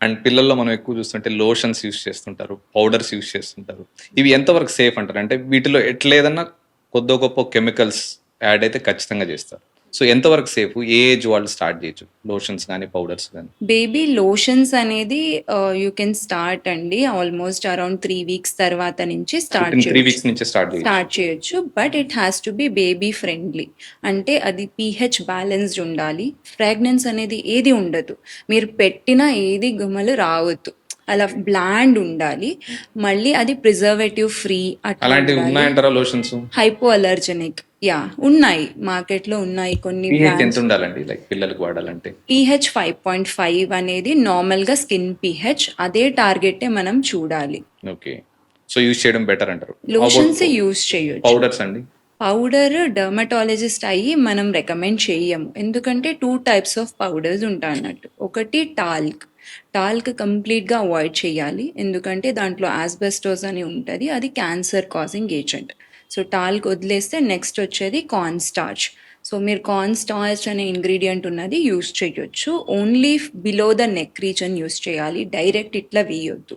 And పిల్లల్లో మనం ఎక్కువ చూస్తుంటే లోషన్స్ యూస్ చేస్తుంటారు, పౌడర్స్ యూస్ చేస్తుంటారు. ఇవి ఎంతవరకు సేఫ్ అంటారు? అంటే వీటిలో ఎట్లేదన్నా కొద్దో గొప్పో కెమికల్స్ యాడ్ అయితే ఖచ్చితంగా చేస్తారు. సో ఎంతవరకు సేఫు? ఏ ఏజ్ వాళ్ళు స్టార్ట్ చేయొచ్చు? లోషన్స్ గానీ, పౌడర్స్ గానీ? బేబీ లోషన్స్ అనేది యూ కెన్ స్టార్ట్ అండి. ఆల్మోస్ట్ అరౌండ్ 3 వీక్స్ తర్వాత నుంచి స్టార్ట్ వితిన్ 3 చేయొచ్చు. వీక్స్ నుంచే స్టార్ట్ చేయొచ్చు. స్టార్ట్ చేయొచ్చు. But it has to be baby friendly. అంటే అది పీహెచ్ బ్యాలెన్స్డ్ ఉండాలి. ఫ్రాగ్రెన్స్ అనేది ఏది ఉండదు. మీరు పెట్టిన ఏది గుమ్మలు రావద్దు. అలా బ్లాండ్ ఉండాలి. మళ్ళీ అది ప్రిజర్వేటివ్ ఫ్రీ అట్లా అలాంటివి ఉండాలి. ఉన్నాయంటారా లోషన్స్? హైపో అలర్జెనిక్ ఉన్నాయి. మార్కెట్‌లో ఉన్నాయి కొన్ని పీహెచ్ ఎంత బ్రాండ్స్. ఉండాలండి? లైక్ పిల్లలకి వాడాలంటే? పీహెచ్ 5.5 అనేది నార్మల్‌గా స్కిన్ పీహెచ్. అదే టార్గెటే మనం చూడాలి. ఓకే. సో యూజ్ చేయడం బెటర్ అంటారు. హౌ అబౌట్ లోషన్స్ యూజ్ చేయొచ్చు. పౌడర్స్ అండి? పౌడర్ డెర్మటాలజిస్ట్ అయ్యి మనం రికమెండ్ చెయ్యము. ఎందుకంటే 2 టైప్స్ ఆఫ్ పౌడర్స్ ఉంటాయన్నట్టు. ఒకటి టాల్క్. టాల్క్ కంప్లీట్‌గా అవాయిడ్ చేయాలి. ఎందుకంటే దాంట్లో ఆస్బెస్టోస్ అని ఉంటది. అది cancer causing agent. So talc వదిలేస్తే నెక్స్ట్ వచ్చేది కార్న్ స్టార్చ్. సో మీరు కార్న్ స్టార్చ్ అనే ఇంగ్రీడియంట్ ఉన్నది యూస్ చేయొచ్చు. Only below the neck reason use చేయాలి. డైరెక్ట్ ఇట్లా వేయొద్దు.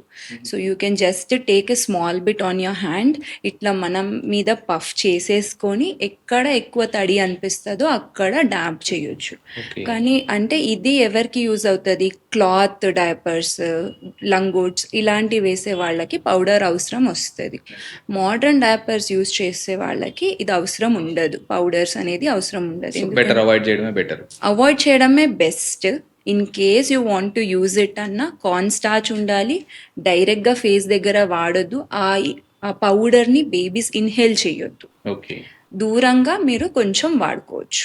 So you can just take a small bit on your hand. ఇట్లా మనం మీద పఫ్ చేసేసుకొని ఎక్కడ ఎక్కువ తడి అనిపిస్తుందో అక్కడ డాబ్ చేయొచ్చు. ఓకే. కానీ అంటే ఇది ఎవరికి యూజ్ అవుతుంది? క్లాత్ డైపర్స్, లంగోట్స్ ఇలాంటివి వేసే వాళ్ళకి పౌడర్ అవసరం వస్తుంది. మోడర్న్ డైపర్స్ యూజ్ చేసే వాళ్ళకి ఇది అవసరం ఉండదు. పౌడర్స్ అనేది అవసరం ఉండదు. సో బెటర్ అవాయిడ్ చేయడమే బెటర్. అవాయిడ్ చేయడమే best. In case you want to use it అన్న కార్న్ స్టార్చ్ ఉండాలి. డైరెక్ట్గా ఫేస్ దగ్గర వాడొద్దు. ఆ పౌడర్ని బేబీస్ ఇన్హేల్ చేయొద్దు. ఓకే. దూరంగా మీరు కొంచెం వాడుకోవచ్చు.